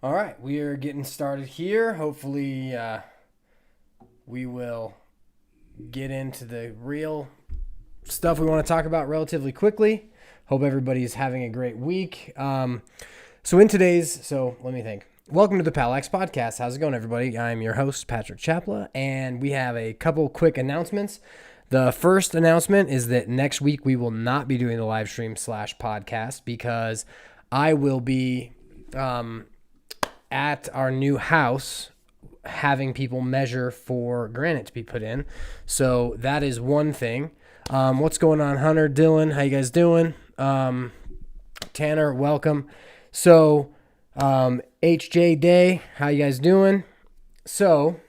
All right, we are getting started here. Hopefully, we will get into the real stuff we want to talk about relatively quickly. Hope everybody is having a great week. Let me think. Welcome to the POWLAX podcast. How's it going, everybody? I'm your host, Patrick Chapla, and we have a couple quick announcements. The first announcement is that next week we will not be doing the live stream / podcast because I will be at our new house having people measure for granite to be put in. So that is one thing. What's going on, Hunter, Dylan? How you guys doing? Tanner, welcome. So, HJ Day, how you guys doing? So,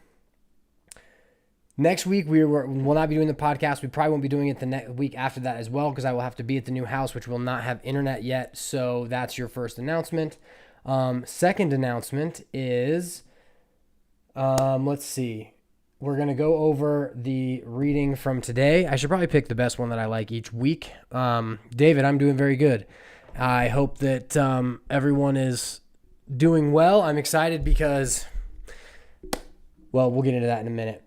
next week we will not be doing the podcast. We probably won't be doing it the next week after that as well because I will have to be at the new house, which will not have internet yet. So that's your first announcement. Second announcement is, let's see. We're going to go over the reading from today. I should probably pick the best one that I like each week. David, I'm doing very good. I hope that everyone is doing well. I'm excited because, well, we'll get into that in a minute.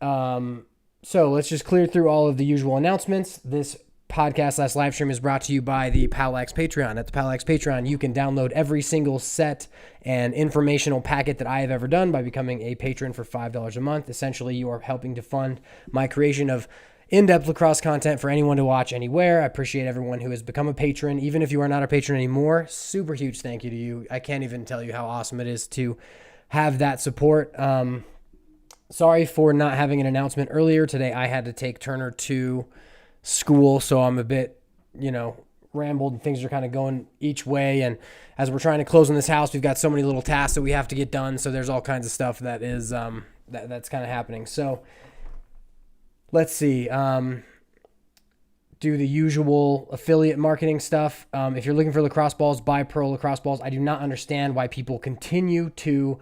So let's just clear through all of the usual announcements. This podcast / live stream is brought to you by the POWLAX Patreon. At the POWLAX Patreon, you can download every single set and informational packet that I have ever done by becoming a patron for $5 a month. Essentially, you are helping to fund my creation of in-depth lacrosse content for anyone to watch anywhere. I appreciate everyone who has become a patron. Even if you are not a patron anymore, super huge thank you to you. I can't even tell you how awesome it is to have that support. Sorry for not having an announcement earlier. Today I had to take Turner to school, so I'm a bit, rambled and things are kind of going each way. And as we're trying to close on this house, we've got so many little tasks that we have to get done. So there's all kinds of stuff that is that's kind of happening. So let's see. Do the usual affiliate marketing stuff. If you're looking for lacrosse balls, buy Pro lacrosse balls. I do not understand why people continue to.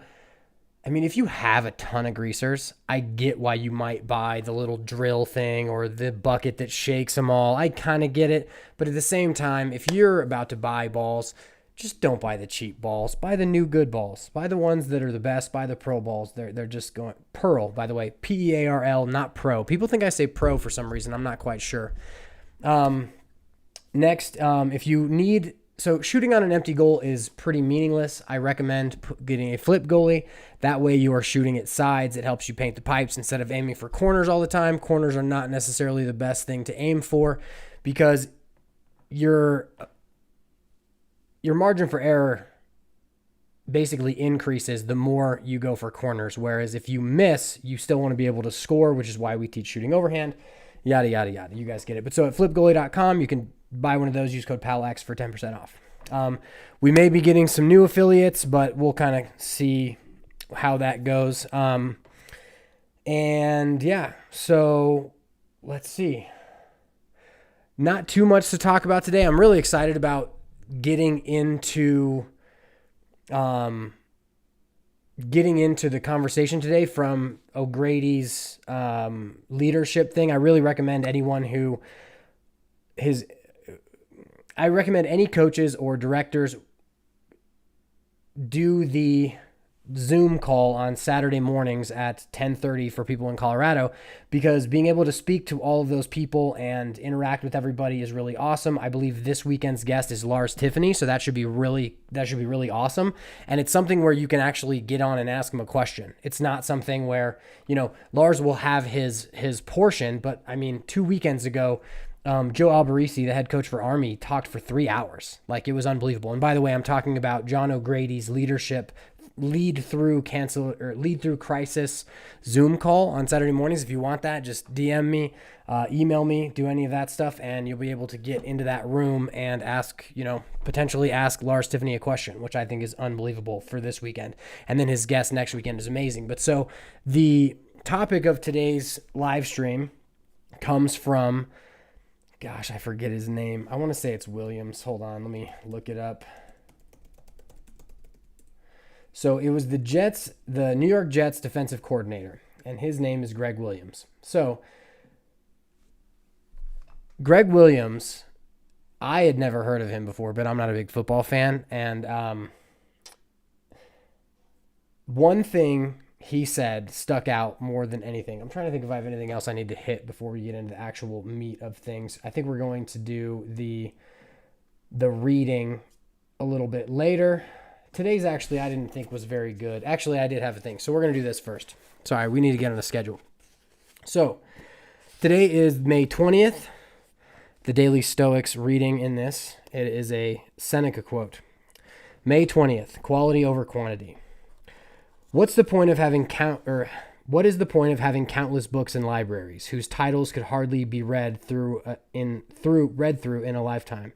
If you have a ton of greasers, I get why you might buy the little drill thing or the bucket that shakes them all. I kind of get it. But at the same time, if you're about to buy balls, just don't buy the cheap balls. Buy the new good balls. Buy the ones that are the best. Buy the Pro balls. They're just going Pearl, by the way. Pearl, not Pro. People think I say Pro for some reason. I'm not quite sure. Next, if you need... So shooting on an empty goal is pretty meaningless. I recommend getting a flip goalie. That way you are shooting at sides. It helps you paint the pipes instead of aiming for corners all the time. Corners are not necessarily the best thing to aim for because your margin for error basically increases the more you go for corners. Whereas if you miss, you still want to be able to score, which is why we teach shooting overhand. Yada, yada, yada. You guys get it. But so at flipgoalie.com, you can buy one of those, use code POWLAX for 10% off. We may be getting some new affiliates, but we'll kind of see how that goes. So let's see. Not too much to talk about today. I'm really excited about getting into the conversation today from O'Grady's leadership thing. I really recommend anyone who I recommend any coaches or directors do the Zoom call on Saturday mornings at 10:30 for people in Colorado, because being able to speak to all of those people and interact with everybody is really awesome. I believe this weekend's guest is Lars Tiffany, so that should be really awesome. And it's something where you can actually get on and ask him a question. It's not something where, Lars will have his portion, but 2 weekends ago, Joe Alberici, the head coach for Army, talked for 3 hours. Like, it was unbelievable. And by the way, I'm talking about John O'Grady's leadership lead through crisis Zoom call on Saturday mornings. If you want that, just DM me, email me, do any of that stuff, and you'll be able to get into that room and potentially ask Lars Tiffany a question, which I think is unbelievable for this weekend. And then his guest next weekend is amazing. But so the topic of today's live stream comes from, gosh, I forget his name. I want to say it's Williams. Hold on, let me look it up. So it was the New York Jets defensive coordinator, and his name is Greg Williams. So Greg Williams, I had never heard of him before, but I'm not a big football fan, and one thing he said stuck out more than anything. I'm trying to think if I have anything else I need to hit before we get into the actual meat of things. I think we're going to do the reading a little bit later. Today's actually, I didn't think was very good. Actually, I did have a thing. So we're going to do this first. Sorry, we need to get on the schedule. So today is May 20th. The Daily Stoics reading in this. It is a Seneca quote. May 20th, quality over quantity. What is the point of having countless books in libraries whose titles could hardly be read through in a lifetime?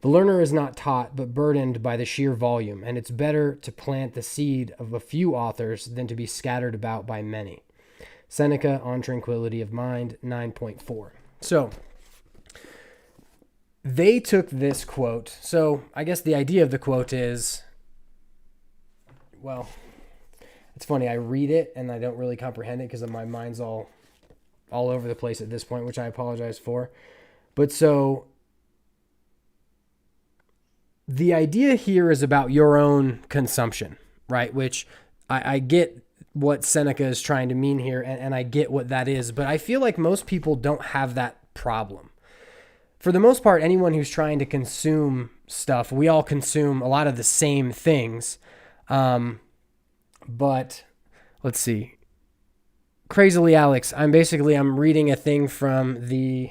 The learner is not taught, but burdened by the sheer volume, and it's better to plant the seed of a few authors than to be scattered about by many. Seneca on Tranquility of Mind 9.4. So they took this quote. So I guess the idea of the quote is, well, it's funny. I read it and I don't really comprehend it because my mind's all over the place at this point, which I apologize for. But so the idea here is about your own consumption, right? Which I get what Seneca is trying to mean here, and I get what that is. But I feel like most people don't have that problem. For the most part, anyone who's trying to consume stuff, we all consume a lot of the same things. But let's see. Crazily Alex, I'm reading a thing from the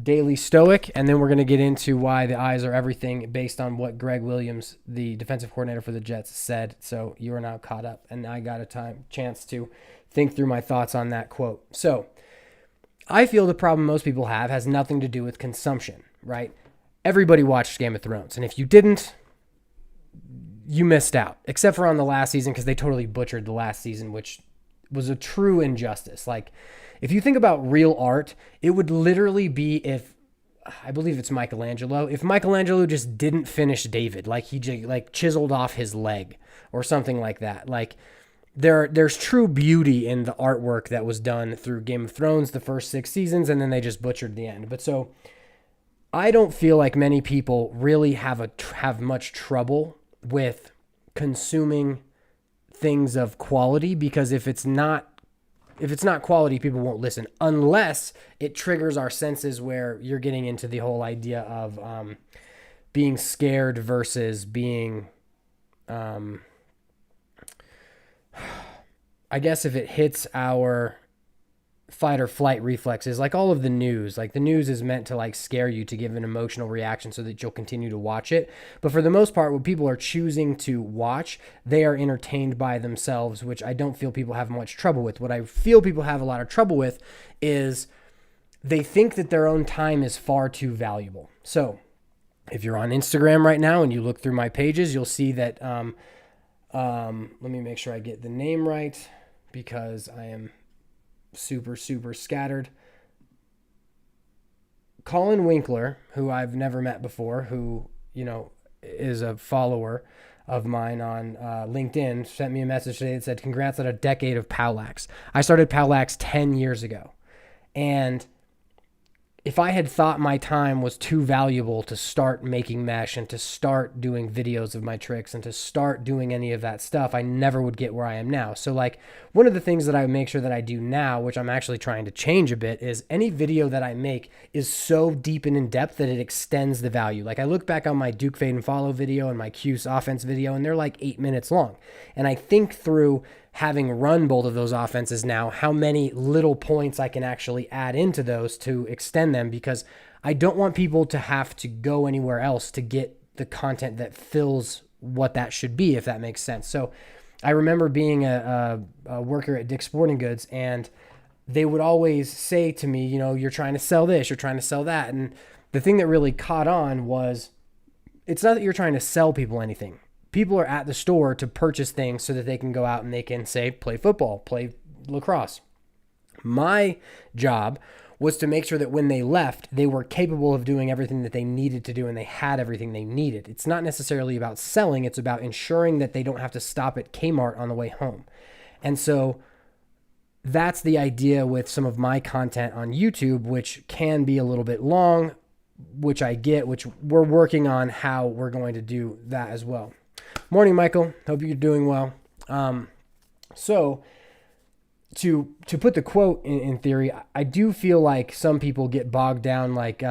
Daily Stoic, and then we're going to get into why the eyes are everything based on what Greg Williams, the defensive coordinator for the Jets, said. So you are now caught up, and I got a chance to think through my thoughts on that quote. So I feel the problem most people have has nothing to do with consumption, right? Everybody watched Game of Thrones, and if you didn't, you missed out, except for on the last season because they totally butchered the last season, which was a true injustice. Like, if you think about real art, it would literally be I believe it's Michelangelo, if Michelangelo just didn't finish David, like he chiseled off his leg or something like that. Like, there's true beauty in the artwork that was done through Game of Thrones, the first 6 seasons, and then they just butchered the end. But so I don't feel like many people really have much trouble with consuming things of quality, because if it's not quality, people won't listen unless it triggers our senses, where you're getting into the whole idea of being scared versus being, I guess if it hits our fight or flight reflexes, like all of the news, like the news is meant to like scare you to give an emotional reaction so that you'll continue to watch it. But for the most part, what people are choosing to watch, they are entertained by themselves, which I don't feel people have much trouble with. What I feel people have a lot of trouble with is they think that their own time is far too valuable. So if you're on Instagram right now and you look through my pages, you'll see that, let me make sure I get the name right because I am super scattered. Colin Winkler, who I've never met before, who, is a follower of mine on LinkedIn, sent me a message today that said, congrats on a decade of POWLAX. I started POWLAX 10 years ago. And if I had thought my time was too valuable to start making mesh and to start doing videos of my tricks and to start doing any of that stuff, I never would get where I am now. So like one of the things that I make sure that I do now, which I'm actually trying to change a bit, is any video that I make is so deep and in depth that it extends the value. Like I look back on my Duke Fade and Follow video and my Cuse offense video, and they're like 8 minutes long. And I think through, having run both of those offenses now, how many little points I can actually add into those to extend them, because I don't want people to have to go anywhere else to get the content that fills what that should be, if that makes sense. So I remember being a worker at Dick's Sporting Goods, and they would always say to me, you're trying to sell this, you're trying to sell that. And the thing that really caught on was, it's not that you're trying to sell people anything. People are at the store to purchase things so that they can go out and they can, say, play football, play lacrosse. My job was to make sure that when they left, they were capable of doing everything that they needed to do and they had everything they needed. It's not necessarily about selling. It's about ensuring that they don't have to stop at Kmart on the way home. And so that's the idea with some of my content on YouTube, which can be a little bit long, which I get, which we're working on how we're going to do that as well. Morning, Michael. Hope you're doing well. So to put the quote in theory, I do feel like some people get bogged down. Like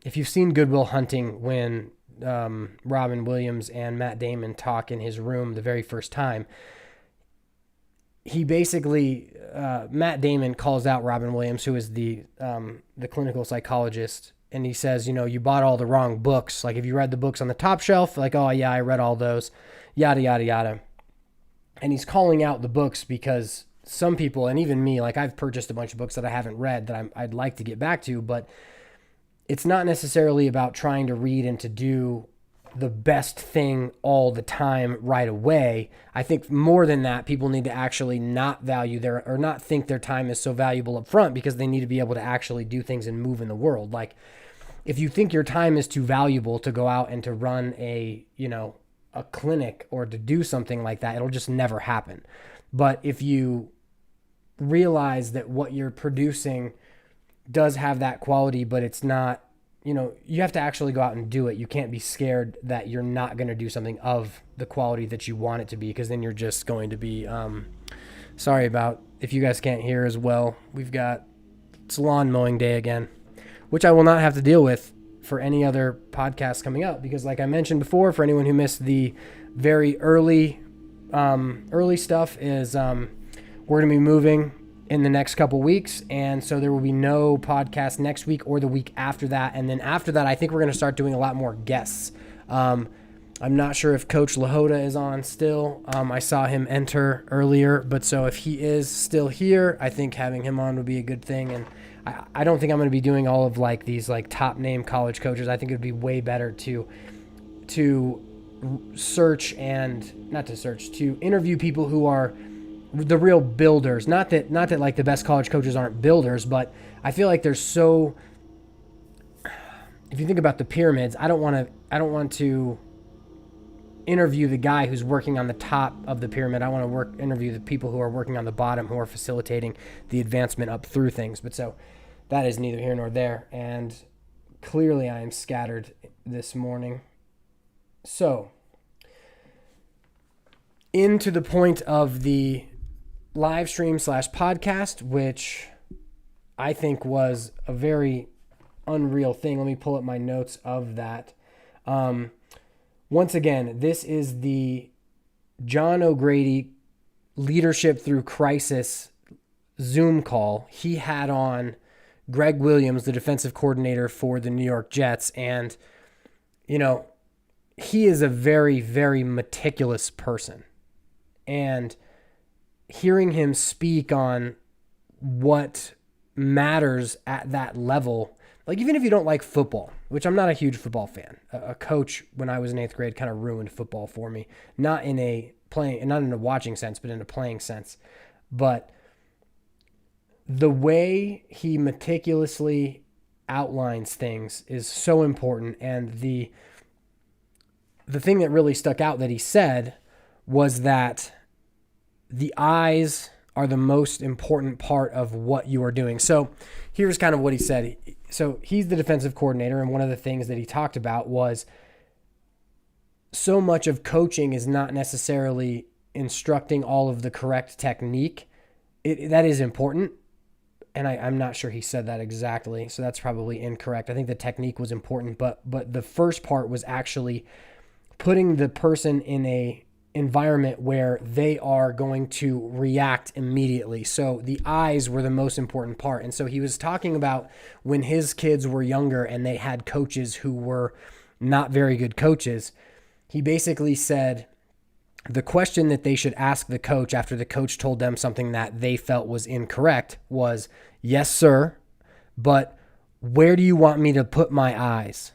if you've seen Good Will Hunting, when Robin Williams and Matt Damon talk in his room the very first time, he basically Matt Damon calls out Robin Williams, who is the clinical psychologist, and he says, you bought all the wrong books. Like, if you read the books on the top shelf, like, oh yeah, I read all those, yada yada yada. And he's calling out the books because some people, and even me, like, I've purchased a bunch of books that I haven't read that I'd like to get back to, but it's not necessarily about trying to read and to do the best thing all the time right away. I think more than that, people need to actually not value or not think their time is so valuable up front, because they need to be able to actually do things and move in the world. Like, if you think your time is too valuable to go out and to run a clinic or to do something like that, it'll just never happen. But if you realize that what you're producing does have that quality, but it's not, you have to actually go out and do it. You can't be scared that you're not going to do something of the quality that you want it to be, because then you're just going to be, sorry about if you guys can't hear as well. It's lawn mowing day again, which I will not have to deal with for any other podcast coming up, because like I mentioned before, for anyone who missed the very early stuff, is we're going to be moving in the next couple weeks, and so there will be no podcast next week or the week after that. And then after that, I think we're going to start doing a lot more guests. I'm not sure if Coach Lahota is on still. I saw him enter earlier, but so if he is still here, I think having him on would be a good thing. And I don't think I'm going to be doing all of like these like top name college coaches. I think it'd be way better to interview people who are the real builders. Not that like the best college coaches aren't builders, but I feel like there's if you think about the pyramids, I don't want to interview the guy who's working on the top of the pyramid. I want to interview the people who are working on the bottom, who are facilitating the advancement up through things. But so that is neither here nor there. And clearly I am scattered this morning. So into the point of the live stream / podcast, which I think was a very unreal thing. Let me pull up my notes of that. Once again, this is the John O'Grady Leadership Through Crisis Zoom call. He had on Greg Williams, the defensive coordinator for the New York Jets. And, he is a very, very meticulous person. And hearing him speak on what matters at that level, like even if you don't like football, which I'm not a huge football fan, a coach when I was in 8th grade kind of ruined football for me, not in a watching sense, but in a playing sense. But the way he meticulously outlines things is so important. And the thing that really stuck out that he said was that the eyes are the most important part of what you are doing. So here's kind of what he said. So he's the defensive coordinator, and one of the things that he talked about was so much of coaching is not necessarily instructing all of the correct technique. That is important, and I'm not sure he said that exactly, so that's probably incorrect. I think the technique was important, but the first part was actually putting the person in a environment where they are going to react immediately. So the eyes were the most important part. And so he was talking about when his kids were younger and they had coaches who were not very good coaches. He basically said the question that they should ask the coach after the coach told them something that they felt was incorrect was, "Yes, sir, but where do you want me to put my eyes?"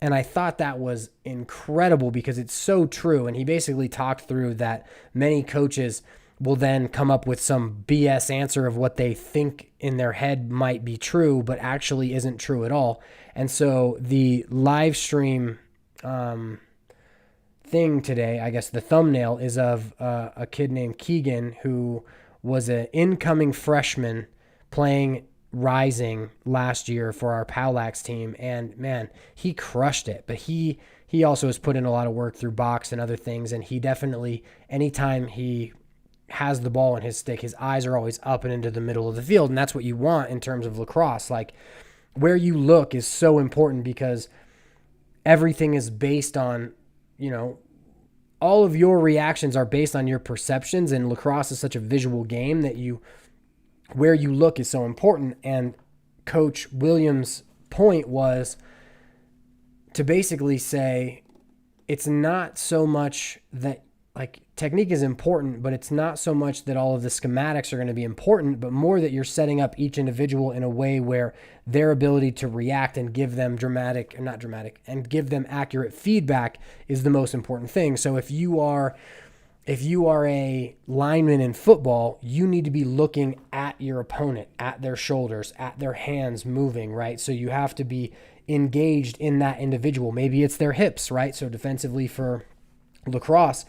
And I thought that was incredible because it's so true. And he basically talked through that many coaches will then come up with some BS answer of what they think in their head might be true, but actually isn't true at all. And so the live stream thing today, I guess the thumbnail is of a kid named Keegan, who was an incoming freshman playing Rising last year for our POWLAX team, and man, he crushed it. But he he also has put in a lot of work through box and other things. And he definitely, anytime he has the ball in his stick, his eyes are always up and into the middle of the field. And that's what you want in terms of lacrosse. Like, where you look is so important because everything is based on, all of your reactions are based on your perceptions, and lacrosse is such a visual game that where you look is so important. And Coach Williams' point was to basically say, it's not so much that, like, technique is important, but it's not so much that all of the schematics are going to be important, but more that you're setting up each individual in a way where their ability to react and give them and give them accurate feedback is the most important thing. So if you are a lineman in football, you need to be looking at your opponent, at their shoulders, at their hands moving, right? So you have to be engaged in that individual. Maybe it's their hips, right? So defensively for lacrosse,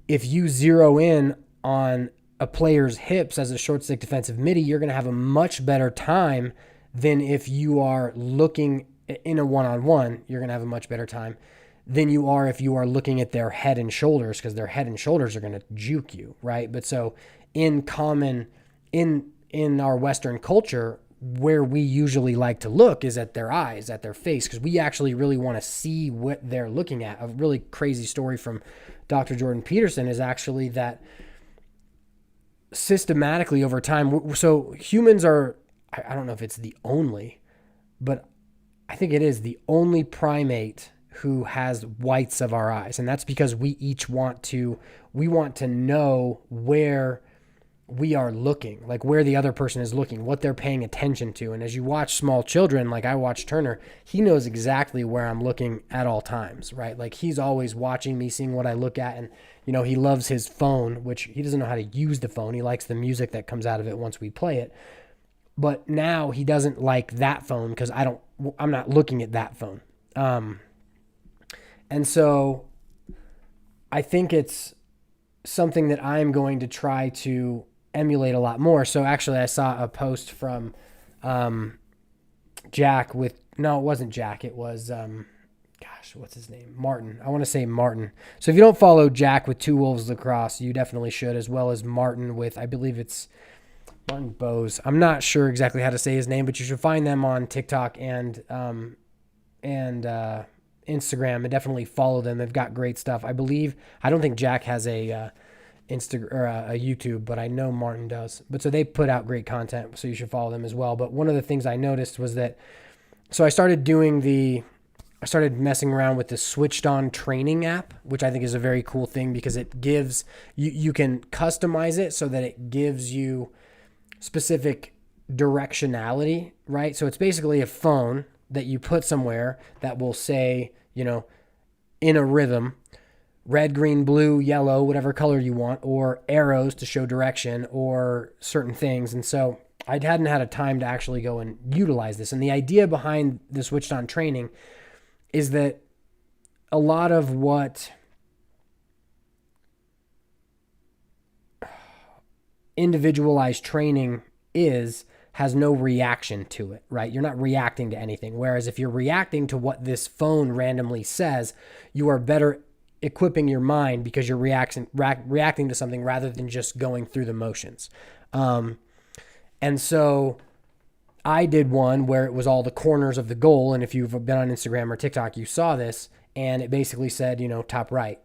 if you zero in on a player's hips as a short stick defensive midi, you're going to have a much better time than if you are looking in a one-on-one. You're going to have a much better time than you are if you are looking at their head and shoulders, because their head and shoulders are going to juke you, right? But so in our Western culture, where we usually like to look is at their eyes, at their face, because we actually really want to see what they're looking at. A really crazy story from Dr. Jordan Peterson is actually that systematically over time, so humans are, I don't know if it's the only, but I think it is the only primate who has whites of our eyes. And that's because we want to know where we are looking, like where the other person is looking, what they're paying attention to. And as you watch small children, like I watch Turner, he knows exactly where I'm looking at all times, right? Like he's always watching me, seeing what I look at. And, he loves his phone, which he doesn't know how to use the phone. He likes the music that comes out of it once we play it. But now he doesn't like that phone because I'm not looking at that phone. And so I think it's something that I'm going to try to emulate a lot more. So actually I saw a post from Jack it wasn't Jack. It was, what's his name? Martin. I want to say Martin. So if you don't follow Jack with Two Wolves Lacrosse, you definitely should, as well as Martin with, I believe it's Martin Bose. I'm not sure exactly how to say his name, but you should find them on TikTok and Instagram, and definitely follow them. They've got great stuff. I don't think Jack has a Instagram or a YouTube, but I know Martin does. But so they put out great content, so you should follow them as well. But one of the things I noticed was that, so I started messing around with the Switched On training app, which I think is a very cool thing because it gives you can customize it so that it gives you specific directionality, right? So it's basically a phone that you put somewhere that will say, in a rhythm, red, green, blue, yellow, whatever color you want, or arrows to show direction or certain things. And so I hadn't had a time to actually go and utilize this. And the idea behind the Switched On training is that a lot of what individualized training has no reaction to it, right? You're not reacting to anything. Whereas if you're reacting to what this phone randomly says, you are better equipping your mind because you're reacting to something rather than just going through the motions. And so I did one where it was all the corners of the goal. And if you've been on Instagram or TikTok, you saw this, and it basically said, top right,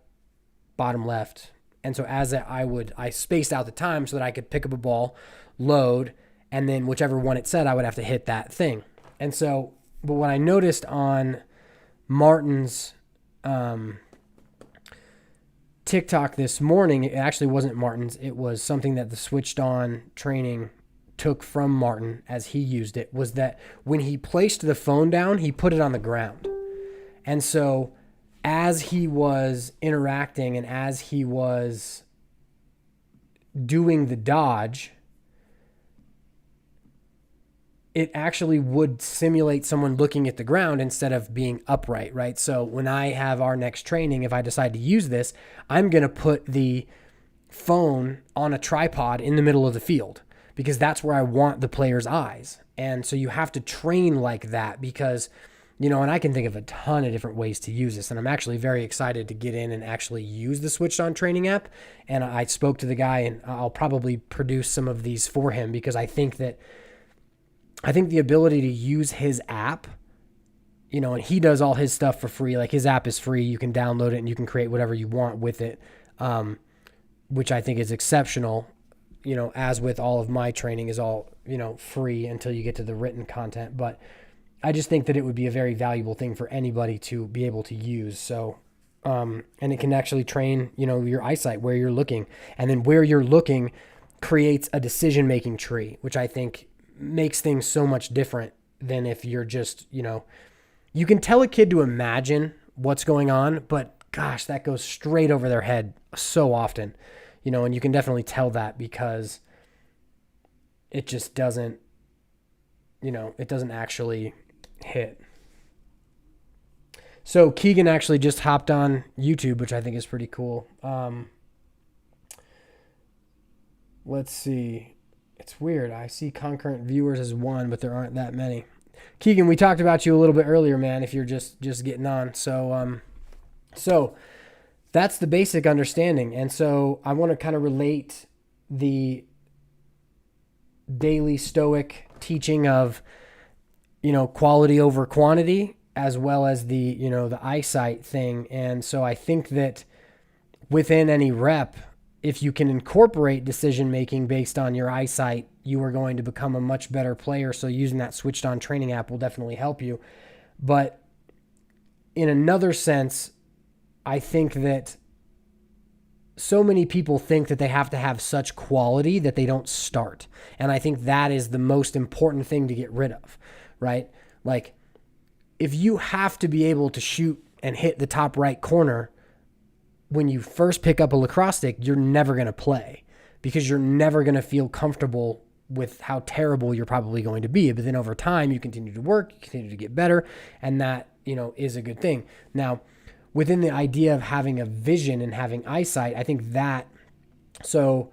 bottom left. And so as I spaced out the time so that I could pick up a ball, load, and then whichever one it said, I would have to hit that thing. And so, but what I noticed on Martin's TikTok this morning, it actually wasn't Martin's. It was something that the Switched On training took from Martin as he used it, was that when he placed the phone down, he put it on the ground. And so as he was interacting and as he was doing the dodge, it actually would simulate someone looking at the ground instead of being upright, right? So when I have our next training, if I decide to use this, I'm going to put the phone on a tripod in the middle of the field because that's where I want the player's eyes. And so you have to train like that because And I can think of a ton of different ways to use this. And I'm actually very excited to get in and actually use the Switched On Training app. And I spoke to the guy, and I'll probably produce some of these for him, because I think the ability to use his app, and he does all his stuff for free. Like, his app is free. You can download it and you can create whatever you want with it, which I think is exceptional. As with all of my training is all, free until you get to the written content. But I just think that it would be a very valuable thing for anybody to be able to use. So, and it can actually train, your eyesight, where you're looking, and then where you're looking creates a decision-making tree, which I think makes things so much different than if you're just, you can tell a kid to imagine what's going on, but gosh, that goes straight over their head so often, and you can definitely tell that because it just doesn't, it doesn't actually hit. So Keegan actually just hopped on YouTube, which I think is pretty cool. Let's see. It's weird. I see concurrent viewers as 1, but there aren't that many. Keegan, we talked about you a little bit earlier, man, if you're just getting on. So that's the basic understanding. And so I want to kind of relate the daily Stoic teaching of, quality over quantity, as well as the, the eyesight thing. And so I think that within any rep, if you can incorporate decision-making based on your eyesight, you are going to become a much better player. So using that Switched On Training app will definitely help you. But in another sense, I think that so many people think that they have to have such quality that they don't start. And I think that is the most important thing to get rid of, right? Like, if you have to be able to shoot and hit the top right corner when you first pick up a lacrosse stick, you're never going to play, because you're never going to feel comfortable with how terrible you're probably going to be. But then over time, you continue to work, you continue to get better, and that, is a good thing. Now, within the idea of having a vision and having eyesight, I think that, so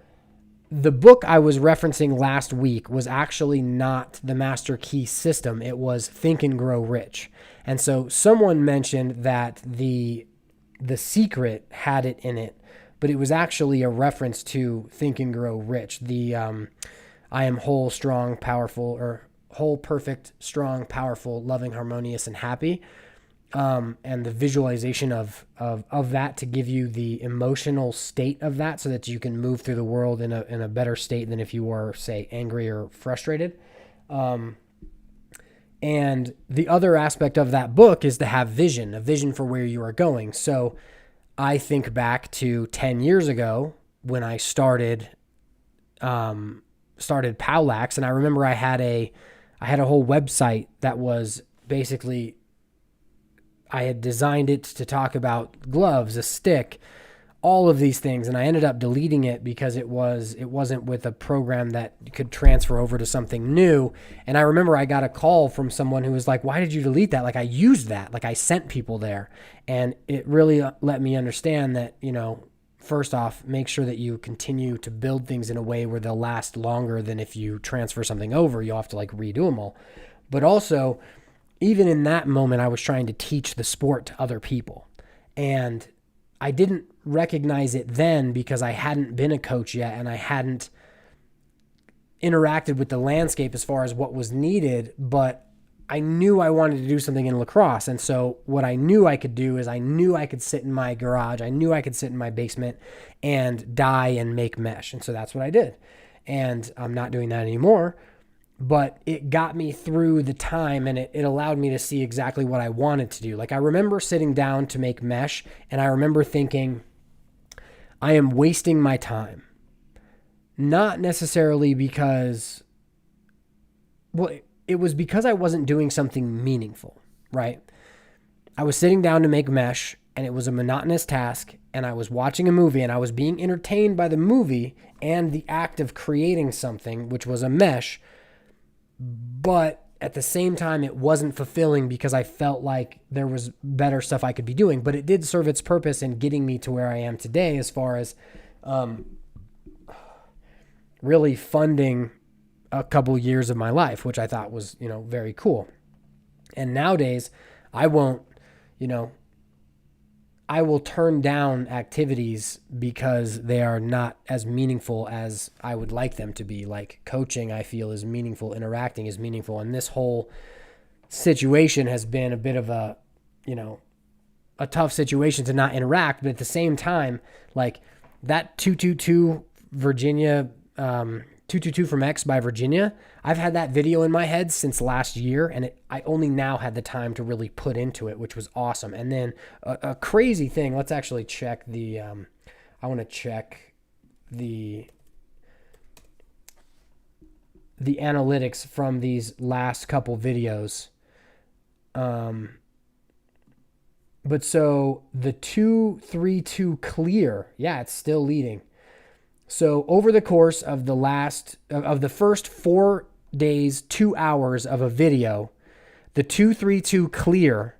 the book I was referencing last week was actually not the Master Key System. It was Think and Grow Rich. And so someone mentioned that the Secret had it in it, but it was actually a reference to Think and Grow Rich. The I am whole, strong, powerful, or whole, perfect, strong, powerful, loving, harmonious, and happy. And the visualization of that to give you the emotional state of that, so that you can move through the world in a better state than if you were, say, angry or frustrated. And the other aspect of that book is to have vision, a vision for where you are going. So I think back to 10 years ago when I started POWLAX, and I remember I had a whole website that was basically, I had designed it to talk about gloves, a stick, all of these things. And I ended up deleting it because it wasn't with a program that could transfer over to something new. And I remember I got a call from someone who was like, why did you delete that? Like, I used that, like I sent people there. And it really let me understand that, first off, make sure that you continue to build things in a way where they'll last longer than if you transfer something over, you'll have to like redo them all. But also, even in that moment, I was trying to teach the sport to other people. And I didn't recognize it then because I hadn't been a coach yet and I hadn't interacted with the landscape as far as what was needed, but I knew I wanted to do something in lacrosse. And so what I knew I could do is I knew I could sit in my garage. I knew I could sit in my basement and dye and make mesh. And so that's what I did. And I'm not doing that anymore. But it got me through the time, and it allowed me to see exactly what I wanted to do. Like, I remember sitting down to make mesh, and I remember thinking, I am wasting my time. Not necessarily because, well, it was because I wasn't doing something meaningful, right? I was sitting down to make mesh, and it was a monotonous task, and I was watching a movie, and I was being entertained by the movie and the act of creating something, which was a mesh. But at the same time, it wasn't fulfilling because I felt like there was better stuff I could be doing. But it did serve its purpose in getting me to where I am today, as far as really funding a couple years of my life, which I thought was, very cool. And nowadays, I won't, you know, I will turn down activities because they are not as meaningful as I would like them to be. Like coaching, I feel is meaningful, interacting is meaningful. And this whole situation has been a bit of a, a tough situation to not interact. But at the same time, like that 222 Virginia, 222 from X by Virginia, I've had that video in my head since last year, and I only now had the time to really put into it, which was awesome. And then a crazy thing, let's actually check the, I want to check the analytics from these last couple videos. But so the 232 clear, yeah, it's still leading. So over the course of the first 4 days, 2 hours of a video, the 232 clear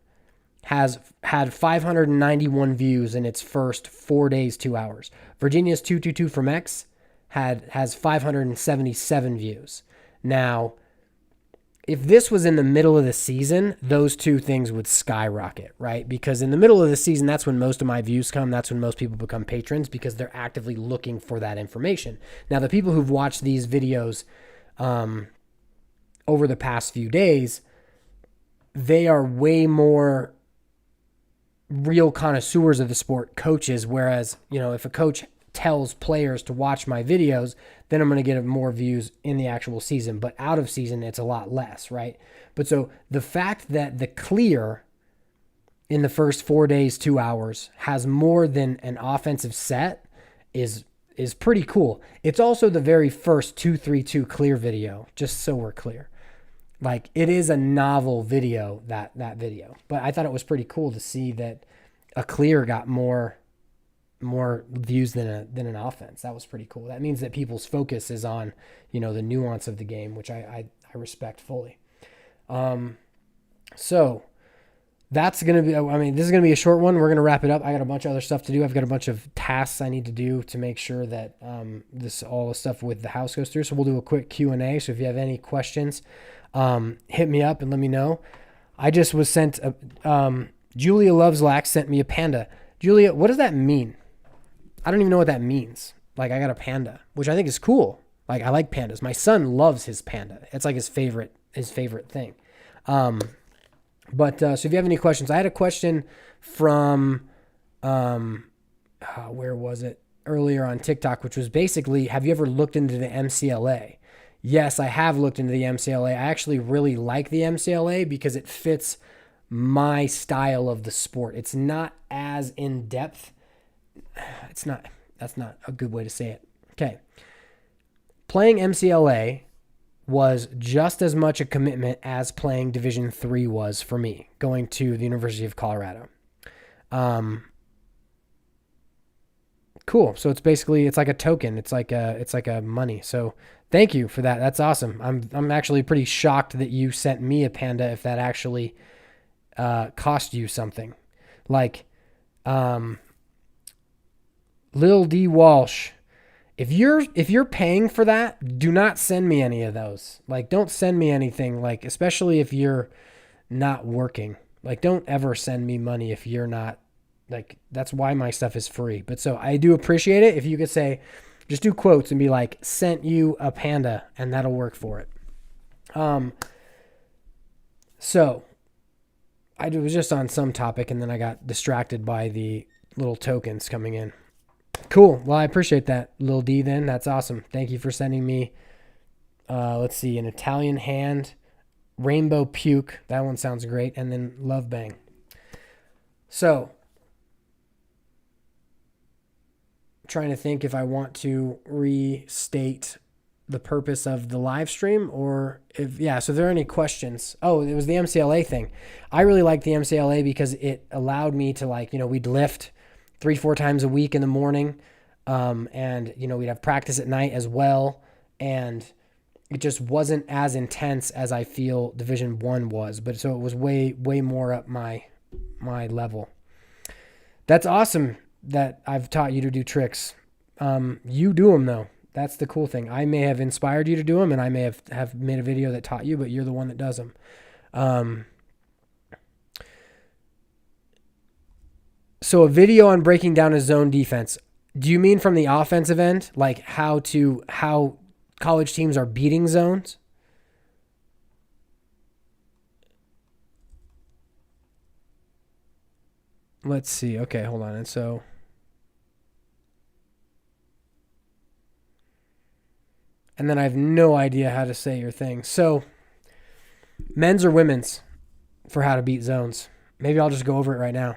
has had 591 views in its first 4 days, 2 hours. Virginia's 222 from X has 577 views. Now, if this was in the middle of the season, those two things would skyrocket, right? Because in the middle of the season, that's when most of my views come. That's when most people become patrons because they're actively looking for that information. Now, the people who've watched these videos over the past few days, they are way more real connoisseurs of the sport, coaches, whereas, if a coach tells players to watch my videos, then I'm going to get more views in the actual season. But out of season, it's a lot less, right? But so the fact that the clear in the first 4 days, 2 hours has more than an offensive set is pretty cool. It's also the very first 232 clear video, just so we're clear. Like, it is a novel video, that video. But I thought it was pretty cool to see that a clear got more views than an offense. That was pretty cool. That means that people's focus is on, the nuance of the game, which I respect fully. So that's going to be, this is going to be a short one. We're going to wrap it up. I got a bunch of other stuff to do. I've got a bunch of tasks I need to do to make sure that all the stuff with the house goes through. So we'll do a quick Q&A. So if you have any questions, hit me up and let me know. I just was sent, Julia Loves Lax sent me a panda. Julia, what does that mean? I don't even know what that means. Like, I got a panda, which I think is cool. Like, I like pandas. My son loves his panda. It's like his favorite thing. But so if you have any questions, I had a question from, where was it? Earlier on TikTok, which was basically, have you ever looked into the MCLA? Yes, I have looked into the MCLA. I actually really like the MCLA because it fits my style of the sport. It's not as in depth. That's not a good way to say it. Okay. Playing MCLA was just as much a commitment as playing Division III was for me, going to the University of Colorado. Cool. So it's like a token. It's like a money. So thank you for that. That's awesome. I'm actually pretty shocked that you sent me a panda if that actually cost you something. Like, Lil D Walsh, if you're paying for that, do not send me any of those. Like, don't send me anything, like, especially if you're not working. Like, don't ever send me money if you're not, like, that's why my stuff is free. But so I do appreciate it if you could say, just do quotes and be like, sent you a panda, and that'll work for it. So I was just on some topic and then I got distracted by the little tokens coming in. Cool. Well, I appreciate that, Lil D, then. That's awesome. Thank you for sending me, let's see, an Italian hand, rainbow puke. That one sounds great. And then love bang. So, trying to think if I want to restate the purpose of the live stream or so if there are any questions. Oh, it was the MCLA thing. I really liked the MCLA because it allowed me to, like, we'd lift 3-4 times a week in the morning. And we'd have practice at night as well. And it just wasn't as intense as I feel Division I was, but so it was way more up my level. That's awesome that I've taught you to do tricks. You do them though. That's the cool thing. I may have inspired you to do them, and I may have made a video that taught you, but you're the one that does them. So a video on breaking down a zone defense. Do you mean from the offensive end, like how college teams are beating zones? Let's see. Okay, hold on. And then I have no idea how to say your thing. So, men's or women's for how to beat zones? Maybe I'll just go over it right now.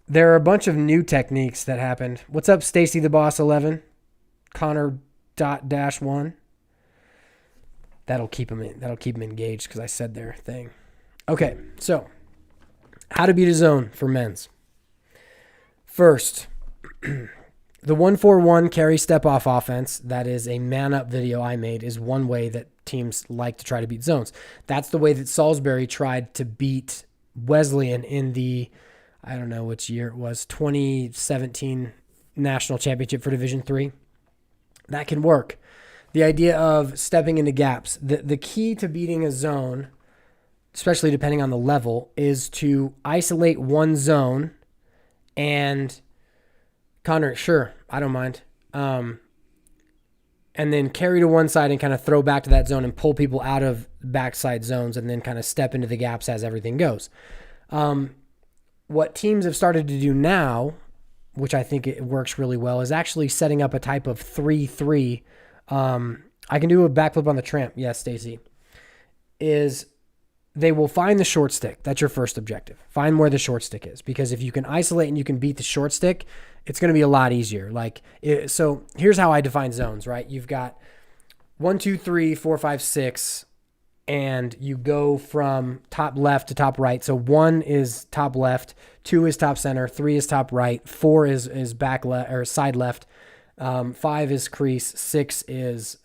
There are a bunch of new techniques that happened. What's up, Stacy the Boss 11? Connor dash 1. That'll keep them engaged because I said their thing. Okay, so how to beat a zone for men's. First, the 1-4-1 carry step off offense, that is a man up video I made, is one way that teams like to try to beat zones. That's the way that Salisbury tried to beat Wesleyan in the, I don't know which year it was, 2017 national championship for Division III. That can work. The idea of stepping into gaps. The key to beating a zone, especially depending on the level, is to isolate one zone and Connor, sure, I don't mind. And then carry to one side and kind of throw back to that zone and pull people out of backside zones and then kind of step into the gaps as everything goes. What teams have started to do now, which I think it works really well, is actually setting up a type of 3-3. I can do a backflip on the tramp. Yes, Stacy. Is they will find the short stick. That's your first objective. Find where the short stick is. Because if you can isolate and you can beat the short stick, it's going to be a lot easier. So here's how I define zones, right? You've got 1, 2, 3, 4, 5, 6, and you go from top left to top right. So 1 is top left, 2 is top center, 3 is top right, 4 is back left or side left, 5 is crease, 6 is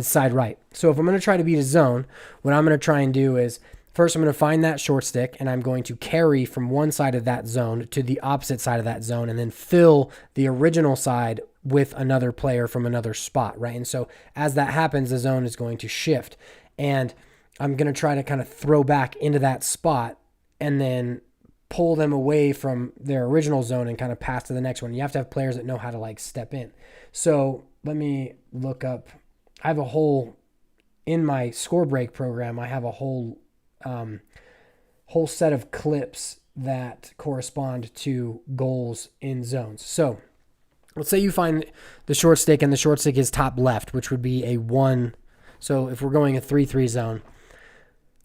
side right. So if I'm going to try to beat a zone, what I'm going to try and do is first I'm going to find that short stick and I'm going to carry from one side of that zone to the opposite side of that zone and then fill the original side with another player from another spot, right? And so as that happens, the zone is going to shift and I'm going to try to kind of throw back into that spot and then pull them away from their original zone and kind of pass to the next one. You have to have players that know how to step in. So let me look up. I have a whole, in my score break program, I have a whole set of clips that correspond to goals in zones. So let's say you find the short stick and the short stick is top left, which would be a 1. So if we're going a 3-3 zone,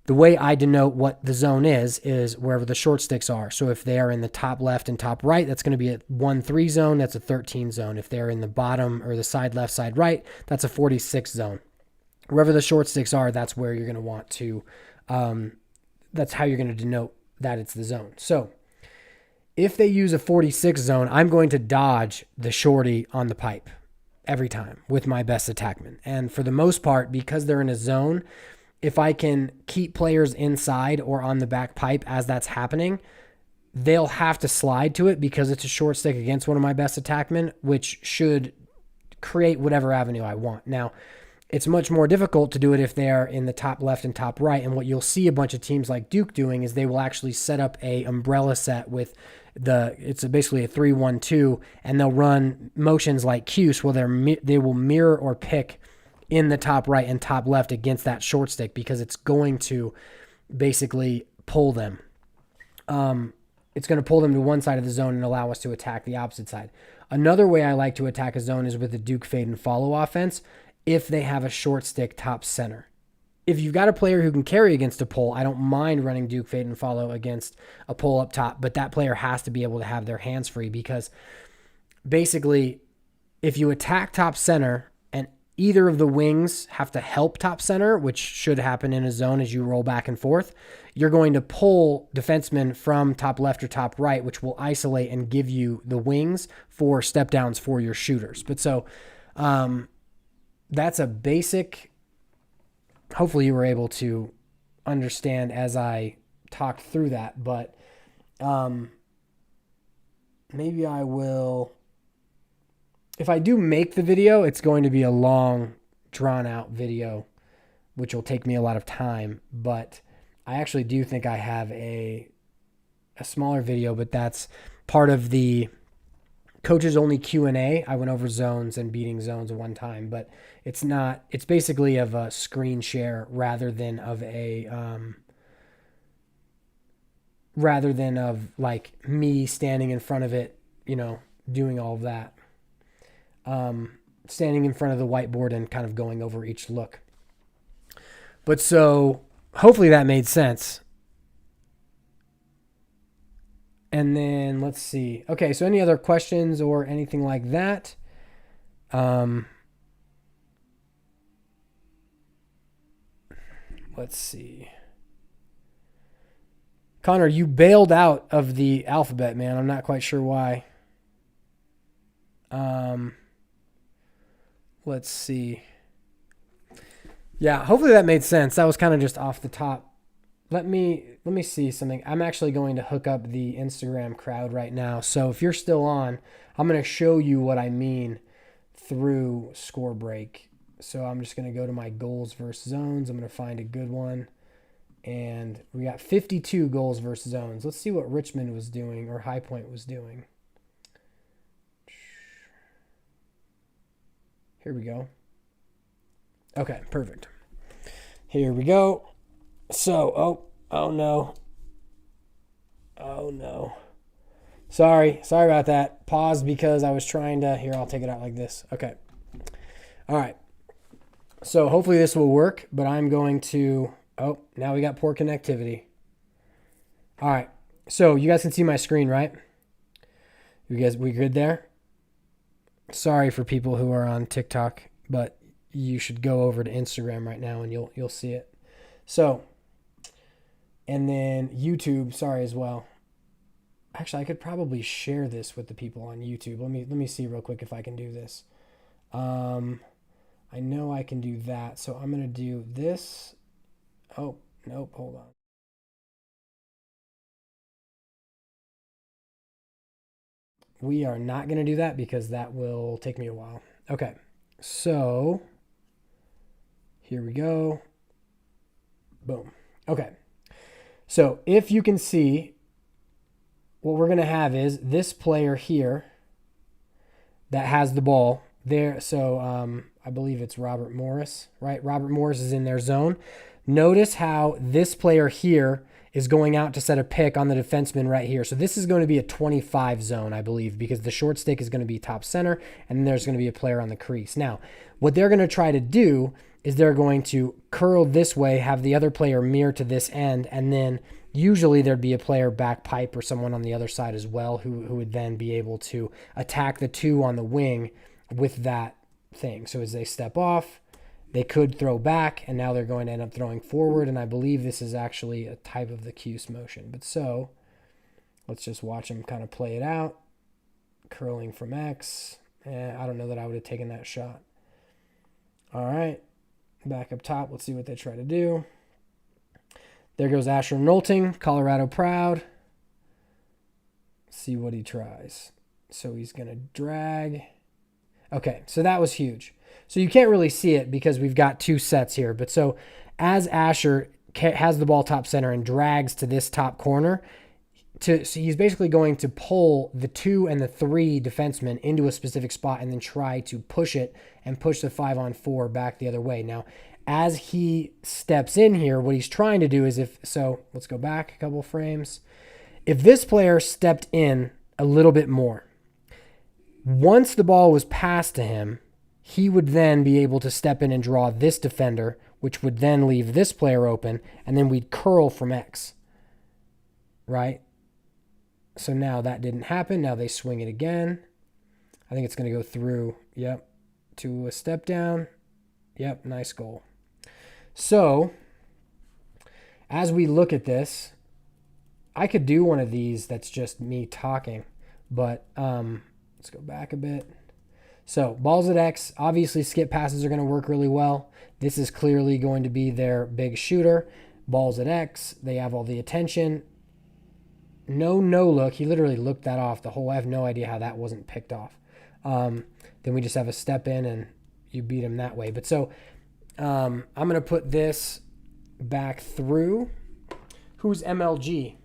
the way I denote what the zone is wherever the short sticks are. So if they are in the top left and top right, that's going to be a 1-3 zone. That's a 13 zone. If they're in the bottom or the side left, side right, that's a 46 zone. Wherever the short sticks are, that's where you're going to want to, that's how you're going to denote that it's the zone. So if they use a 46 zone, I'm going to dodge the shorty on the pipe every time with my best attackman. And for the most part, because they're in a zone, if I can keep players inside or on the back pipe as that's happening, they'll have to slide to it because it's a short stick against one of my best attackmen, which should create whatever avenue I want. Now, it's much more difficult to do it if they are in the top left and top right. And what you'll see a bunch of teams like Duke doing is they will actually set up a umbrella set with it's basically a 3-1-2, and they'll run motions like Cuse where they will mirror or pick in the top right and top left against that short stick because it's going to basically pull them. It's going to pull them to one side of the zone and allow us to attack the opposite side. Another way I like to attack a zone is with the Duke fade and follow offense if they have a short stick top center. If you've got a player who can carry against a pull, I don't mind running Duke fade and follow against a pull up top, but that player has to be able to have their hands free because basically if you attack top center and either of the wings have to help top center, which should happen in a zone as you roll back and forth, you're going to pull defensemen from top left or top right, which will isolate and give you the wings for step downs for your shooters. But so that's a basic. Hopefully you were able to understand as I talked through that, but maybe I will. If I do make the video, it's going to be a long, drawn-out video, which will take me a lot of time. But I actually do think I have a smaller video, but that's part of the coaches only Q&A. I went over zones and beating zones one time, but it's not, it's basically of a screen share rather than of like me standing in front of it, doing all of that. Standing in front of the whiteboard and kind of going over each look. But so hopefully that made sense. And then let's see. Okay, so any other questions or anything like that? Let's see. Connor, you bailed out of the alphabet, man. I'm not quite sure why. Let's see. Yeah, hopefully that made sense. That was kind of just off the top. Let me see something. I'm actually going to hook up the Instagram crowd right now. So if you're still on, I'm going to show you what I mean through score break. So I'm just going to go to my goals versus zones. I'm going to find a good one. And we got 52 goals versus zones. Let's see what Richmond was doing or High Point was doing. Here we go. Okay, perfect. Here we go. So, oh no. Oh no. Sorry about that. Paused because I was trying to, here, I'll take it out like this. Okay. All right. So hopefully this will work, but I'm going to, now we got poor connectivity. All right. So you guys can see my screen, right? We good there? Sorry for people who are on TikTok, but you should go over to Instagram right now and you'll see it. So, and then YouTube, sorry as well. Actually, I could probably share this with the people on YouTube. Let me see real quick if I can do this. I know I can do that. So I'm going to do this. Oh, nope, hold on. We are not going to do that because that will take me a while. Okay, so here we go. Boom. Okay. So if you can see, what we're going to have is this player here that has the ball there. So I believe it's Robert Morris, right? Robert Morris is in their zone. Notice how this player here is going out to set a pick on the defenseman right here. So this is going to be a 25 zone, I believe, because the short stick is going to be top center, and then there's going to be a player on the crease. Now, what they're going to try to do is they're going to curl this way, have the other player mirror to this end, and then usually there'd be a player back pipe or someone on the other side as well who would then be able to attack the two on the wing with that thing. So as they step off, they could throw back, and now they're going to end up throwing forward, and I believe this is actually a type of the Cuse motion. But so let's just watch them kind of play it out. Curling from X. I don't know that I would have taken that shot. All right. Back up top. Let's see what they try to do. There goes Asher Nolting, Colorado proud. See what he tries. So he's going to drag. Okay, so that was huge. So you can't really see it because we've got two sets here. But so as Asher has the ball top center and drags to this top corner, so he's basically going to pull the 2 and the 3 defensemen into a specific spot and then try to push it and push the 5-on-4 back the other way. Now, as he steps in here, what he's trying to do is let's go back a couple frames. If this player stepped in a little bit more, once the ball was passed to him, he would then be able to step in and draw this defender, which would then leave this player open, and then we'd curl from X, right? So now that didn't happen. Now they swing it again. I think it's going to go through, yep, to a step down. Yep, nice goal. So as we look at this, I could do one of these that's just me talking, but let's go back a bit. So balls at X, obviously skip passes are going to work really well. This is clearly going to be their big shooter. Balls at X, they have all the attention. No look. He literally looked that off the whole. I have no idea how that wasn't picked off. Then we just have a step in and you beat him that way. But so I'm going to put this back through. Who's MLG?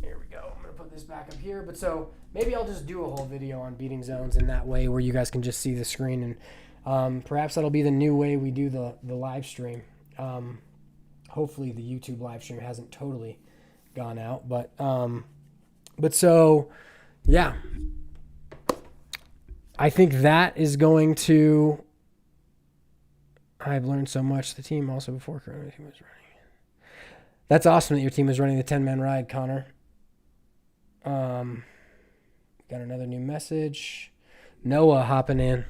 Here we go. I'm going to put this back up here. But so maybe I'll just do a whole video on beating zones in that way where you guys can just see the screen. And perhaps that'll be the new way we do the live stream. Hopefully the YouTube live stream hasn't totally gone out. But so, yeah. I think that is going to... I've learned so much. The team also before Corona team was running. That's awesome that your team is running the 10-man ride, Connor. Got another new message. Noah hopping in.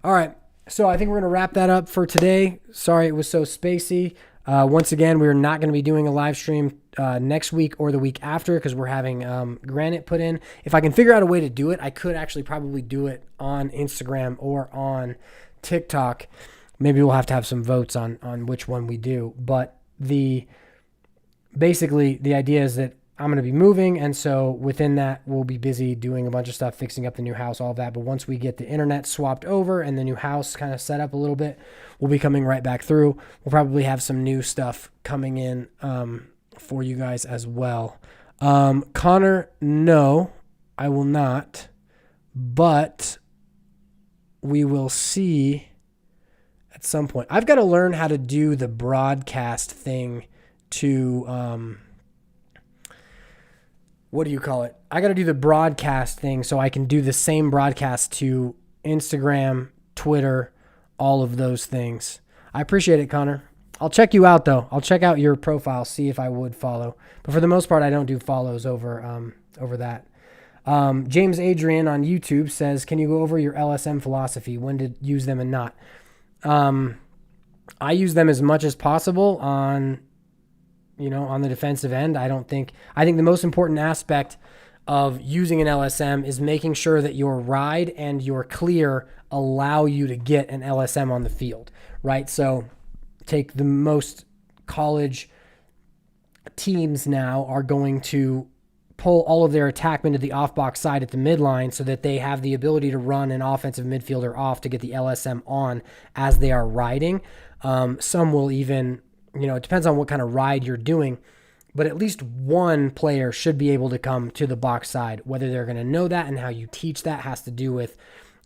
All right. So I think we're going to wrap that up for today. Sorry it was so spacey. Once again, we're not going to be doing a live stream next week or the week after because we're having Granite put in. If I can figure out a way to do it, I could actually probably do it on Instagram or on TikTok. Maybe we'll have to have some votes on which one we do. But basically the idea is that I'm going to be moving, and so within that, we'll be busy doing a bunch of stuff, fixing up the new house, all of that. But once we get the internet swapped over and the new house kind of set up a little bit, we'll be coming right back through. We'll probably have some new stuff coming in for you guys as well. Connor, no, I will not. But we will see at some point. I've got to learn how to do the broadcast thing to... what do you call it? I got to do the broadcast thing so I can do the same broadcast to Instagram, Twitter, all of those things. I appreciate it, Connor. I'll check you out, though. I'll check out your profile, see if I would follow. But for the most part, I don't do follows over that. James Adrian on YouTube says, can you go over your LSM philosophy, when to use them and not? I use them as much as possible on the defensive end. I think the most important aspect of using an LSM is making sure that your ride and your clear allow you to get an LSM on the field, right? So take the most college teams now are going to pull all of their attackmen to the off-box side at the midline so that they have the ability to run an offensive midfielder off to get the LSM on as they are riding. Some will even... it depends on what kind of ride you're doing, but at least one player should be able to come to the box side. Whether they're going to know that and how you teach that has to do with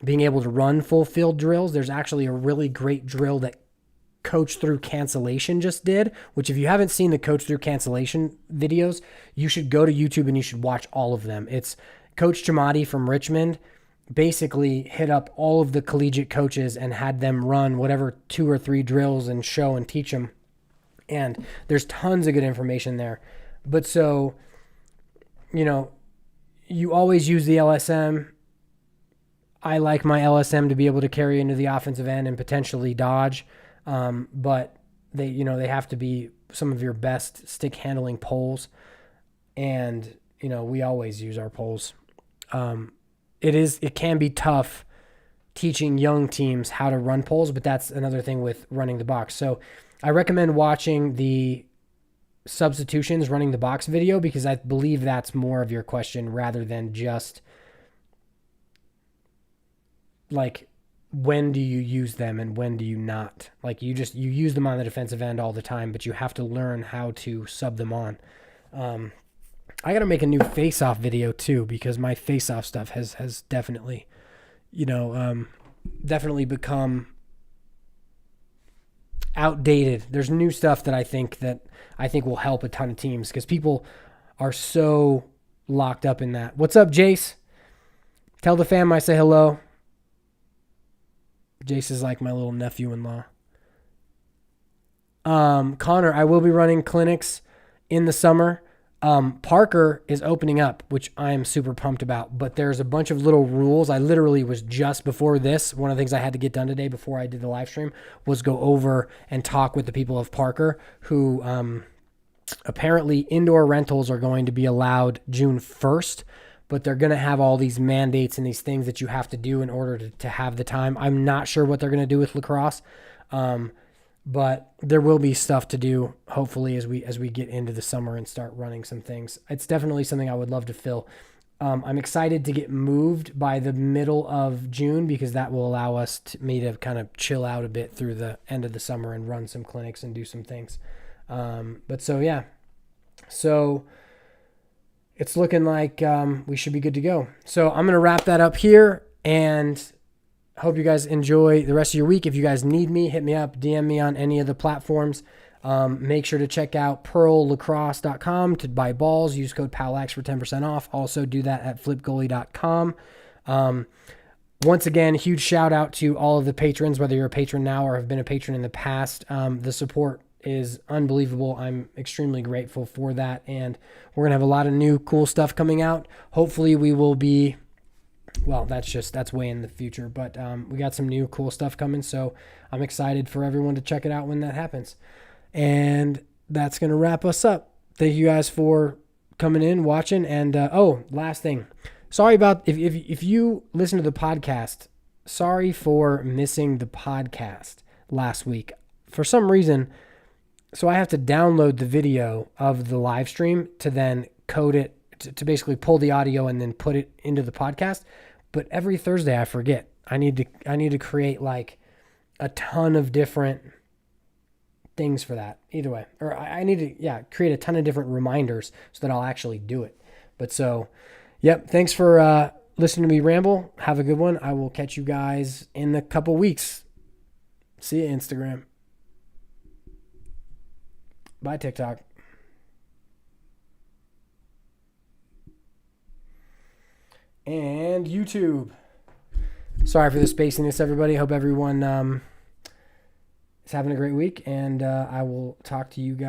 being able to run full field drills. There's actually a really great drill that Coach Through Cancellation just did, which if you haven't seen the Coach Through Cancellation videos, you should go to YouTube and you should watch all of them. It's Coach Chamati from Richmond basically hit up all of the collegiate coaches and had them run whatever 2 or 3 drills and show and teach them. And there's tons of good information there. But so, you always use the LSM. I like my LSM to be able to carry into the offensive end and potentially dodge. But they have to be some of your best stick handling poles. And, we always use our poles. It can be tough teaching young teams how to run poles, but that's another thing with running the box. So I recommend watching the substitutions running the box video because I believe that's more of your question rather than just like when do you use them and when do you not. Like you use them on the defensive end all the time, but you have to learn how to sub them on. I got to make a new face-off video too because my face-off stuff has definitely, definitely become outdated. There's new stuff that I think will help a ton of teams because people are so locked up in that. What's up, Jace? Tell the fam I say hello. Jace is like my little nephew-in-law. Connor, I will be running clinics in the summer. Parker is opening up, which I'm super pumped about, but there's a bunch of little rules. I literally was just before this. One of the things I had to get done today before I did the live stream was go over and talk with the people of Parker who, apparently indoor rentals are going to be allowed June 1st, but they're going to have all these mandates and these things that you have to do in order to have the time. I'm not sure what they're going to do with lacrosse. But there will be stuff to do, hopefully, as we get into the summer and start running some things. It's definitely something I would love to fill. I'm excited to get moved by the middle of June because that will allow me to kind of chill out a bit through the end of the summer and run some clinics and do some things. But so, yeah. So it's looking like we should be good to go. So I'm going to wrap that up here, and hope you guys enjoy the rest of your week. If you guys need me, hit me up, DM me on any of the platforms. Make sure to check out pearllacrosse.com to buy balls. Use code POWLAX for 10% off. Also do that at flipgoalie.com. Once again, huge shout out to all of the patrons, whether you're a patron now or have been a patron in the past. The support is unbelievable. I'm extremely grateful for that. And we're going to have a lot of new cool stuff coming out. Hopefully we will be, well, that's way in the future, but we got some new cool stuff coming. So I'm excited for everyone to check it out when that happens. And that's going to wrap us up. Thank you guys for coming in, watching. And, last thing. Sorry about if you listen to the podcast, sorry for missing the podcast last week. For some reason, so I have to download the video of the live stream to then code it, to basically pull the audio and then put it into the podcast. But every Thursday I forget. I need to create like a ton of different things for that. Either way. Or I need to create a ton of different reminders so that I'll actually do it. But so, yep, thanks for listening to me ramble. Have a good one. I will catch you guys in a couple weeks. See you, Instagram. Bye, TikTok. And YouTube. Sorry for the spaciness, everybody. Hope everyone is having a great week, and I will talk to you guys